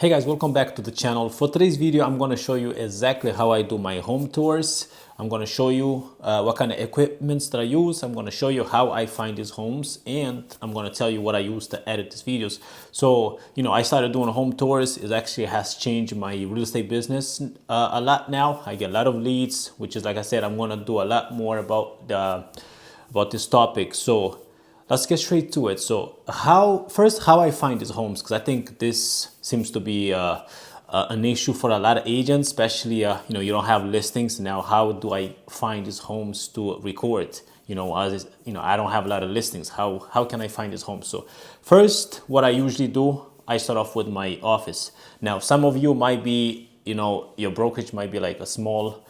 Hey guys, welcome back to the channel. For today's video, I'm going to show you exactly how I do my home tours. I'm going to show you what kind of equipments that I use. I'm going to show you how I find these homes, and I'm going to tell you what I use to edit these videos. So, I started doing home tours. It actually has changed my real estate business a lot now. I get a lot of leads, which is, like I said, I'm going to do a lot more about this topic. So let's get straight to it. So how I find these homes, because I think this seems to be an issue for a lot of agents, especially you don't have listings. Now, how do I find these homes to record? I don't have a lot of listings. How can I find these homes? So first, what I usually do, I start off with my office. Now, some of you might be, your brokerage might be like a small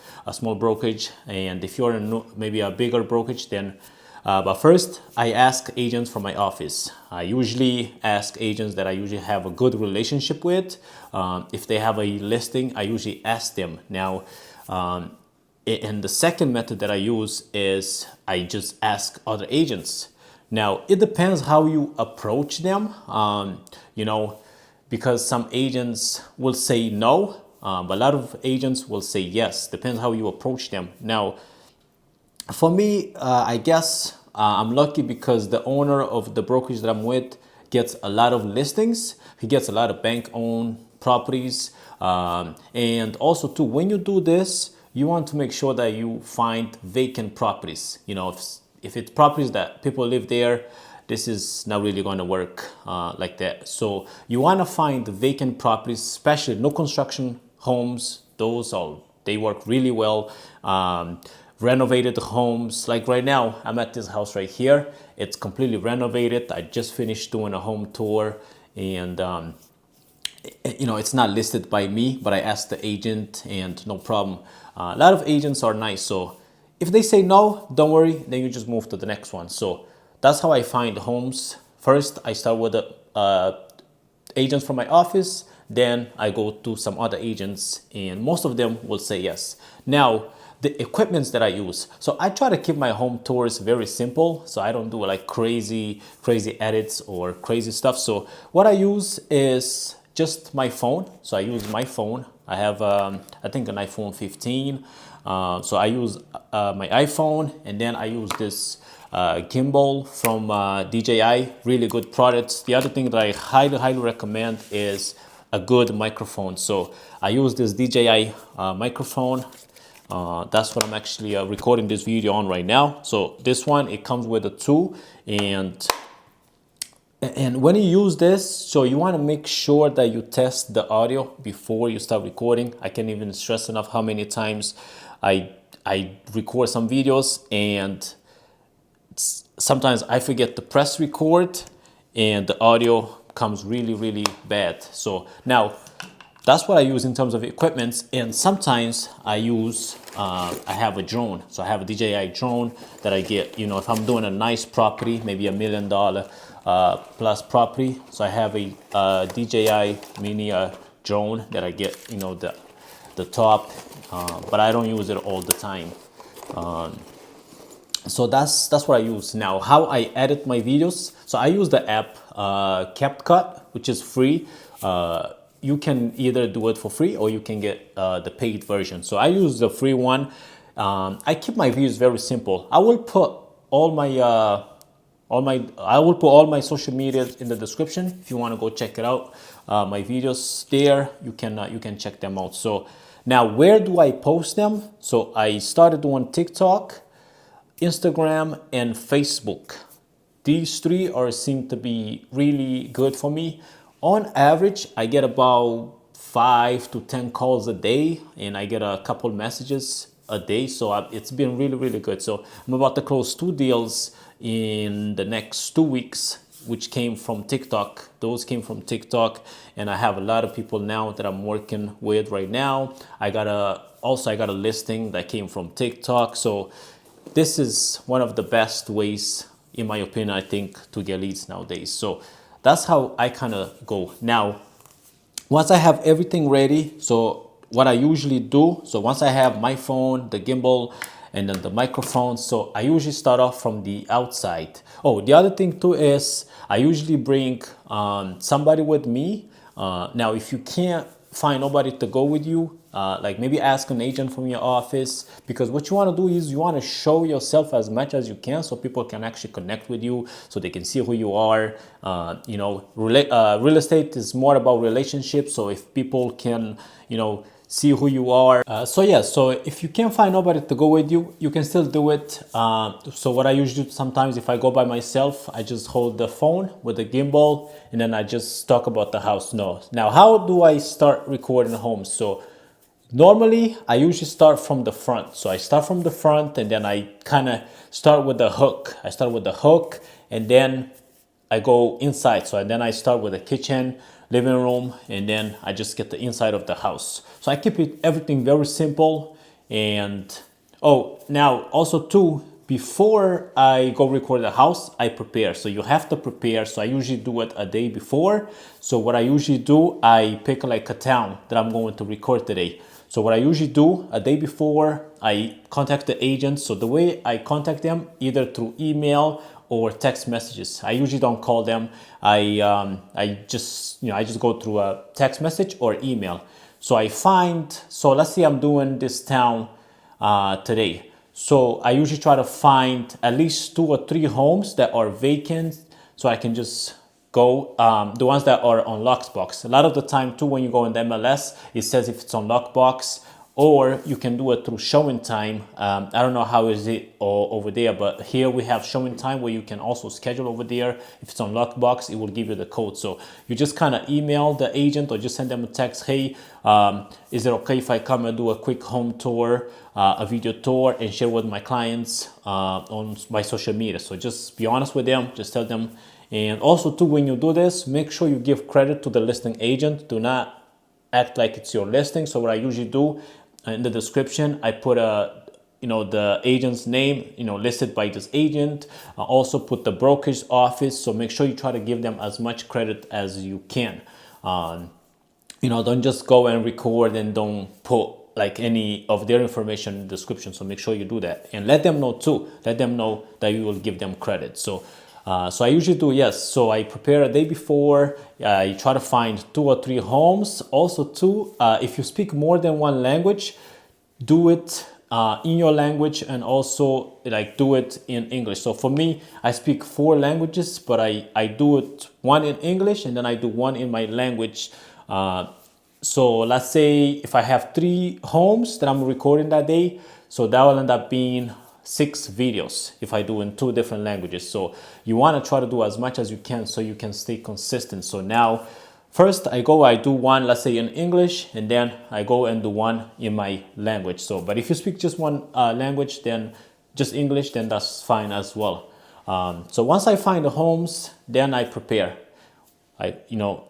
brokerage, and if you're maybe a bigger brokerage, then but first, I ask agents from my office. I usually ask agents that I usually have a good relationship with. If they have a listing, I usually ask them. Now, and the second method that I use is I just ask other agents. Now, it depends how you approach them, because some agents will say no, but a lot of agents will say yes. Depends how you approach them. Now, for me, I guess I'm lucky because the owner of the brokerage that I'm with gets a lot of listings. He gets a lot of bank-owned properties. And also, too, when you do this, you want to make sure that you find vacant properties. If it's properties that people live there, this is not really going to work like that. So you want to find vacant properties, especially no construction homes. They work really well. Renovated homes, like right now I'm at this house right here. It's completely renovated. I just finished doing a home tour, and it's not listed by me, but I asked the agent, and no problem. A lot of agents are nice, so if they say no, don't worry, then you just move to the next one. So that's how I find homes. First, I start with the agents from my office, then I go to some other agents, and most of them will say yes. Now, the equipments that I use. So I try to keep my home tours very simple. So I don't do like crazy edits or crazy stuff. So what I use is just my phone. So I use my phone. I have, I think, an iPhone 15. So I use my iPhone, and then I use this gimbal from DJI, really good products. The other thing that I highly recommend is a good microphone. So I use this DJI microphone. That's what I'm actually recording this video on right now. So this one, it comes with a tool, and when you use this, so you want to make sure that you test the audio before you start recording. I can't even stress enough how many times I record some videos, and sometimes I forget to press record, and the audio comes really bad. So now, that's what I use in terms of equipment. And sometimes I have a drone. So I have a DJI drone that I get, if I'm doing a nice property, maybe $1 million plus property. So I have a DJI mini drone that I get, the top, but I don't use it all the time. So that's what I use. Now, how I edit my videos. So I use the app CapCut, which is free. You can either do it for free, or you can get the paid version. So I use the free one. I keep my videos very simple. I will put all my social media in the description. If you want to go check it out, my videos there, you can check them out. So now, where do I post them? So I started doing TikTok, Instagram, and Facebook. These three seem to be really good for me. On average, I get about 5 to 10 calls a day, and I get a couple messages a day. So it's been really good. So I'm about to close 2 deals in the next 2 weeks, which came from TikTok. Those came from TikTok, and I have a lot of people now that I'm working with right now. I got a listing that came from TikTok. So this is one of the best ways, in my opinion, I think, to get leads nowadays. So that's how I kind of go. Now, once I have everything ready, so what I usually do, so once I have my phone, the gimbal, and then the microphone, so I usually start off from the outside. Oh, the other thing too is I usually bring somebody with me Now, if you can't find nobody to go with you, like maybe ask an agent from your office, because what you want to do is you want to show yourself as much as you can so people can actually connect with you, so they can see who you are. Real estate is more about relationships, so if people can, see who you are. So if you can't find nobody to go with you, you can still do it. So what I usually do sometimes, if I go by myself, I just hold the phone with the gimbal and then I just talk about the house. Now, how do I start recording homes? So normally I usually start from the front. So I start from the front and then I kind of start with the hook. I start with the hook and then I go inside. So then I start with the kitchen, living room, and then I just get the inside of the house. So I keep everything very simple. And now also too, before I go record the house, I prepare. So you have to prepare. So I usually do it a day before. So what I usually do, I pick like a town that I'm going to record today. So what I usually do a day before, I contact the agent. So the way I contact them, either through email or text messages. I usually don't call them. I just go through a text message or email. So let's say I'm doing this town today. So I usually try to find at least 2 or 3 homes that are vacant, so I can just go, the ones that are on Lockbox. A lot of the time too, when you go in the MLS, it says if it's on Lockbox, or you can do it through showing time. I don't know how is it over there, but here we have showing time where you can also schedule over there. If it's on Lockbox, it will give you the code. So you just kind of email the agent or just send them a text. Hey, is it okay if I come and do a quick home tour, a video tour, and share with my clients on my social media? So just be honest with them, just tell them. And also too, when you do this, make sure you give credit to the listing agent. Do not act like it's your listing. So what I usually do, in the description, I put the agent's name, listed by this agent. I also put the brokerage office. So make sure you try to give them as much credit as you can. Don't just go and record and don't put like any of their information in the description. So make sure you do that and let them know too. Let them know that you will give them credit. So I usually do, yes. So I prepare a day before. You try to find 2 or 3 homes. Also too, if you speak more than one language, do it in your language, and also like do it in English. So for me, I speak 4 languages, but I do it 1 in English and then I do 1 in my language. So let's say if I have 3 homes that I'm recording that day, so that will end up being 6 videos if I do in 2 different languages. So you want to try to do as much as you can so you can stay consistent. So now first I do 1, let's say in English, and then I go and do 1 in my language. So but if you speak just 1 language, then just English, then that's fine as well. So once I find the homes, then I prepare.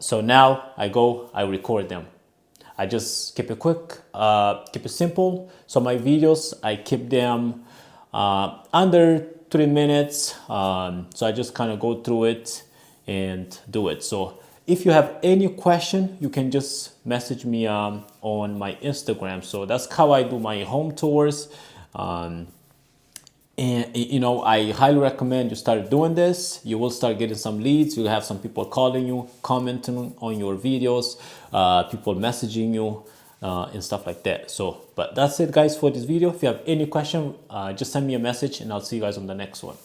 So now I record them. I just keep it quick, keep it simple. So my videos, I keep them under 3 minutes. So I just kind of go through it and do it. So if you have any question, you can just message me on my Instagram. So that's how I do my home tours. And I highly recommend you start doing this. You will start getting some leads. You'll have some people calling you, commenting on your videos, people messaging you, and stuff like that. So, but that's it guys for this video. If you have any question, just send me a message and I'll see you guys on the next one.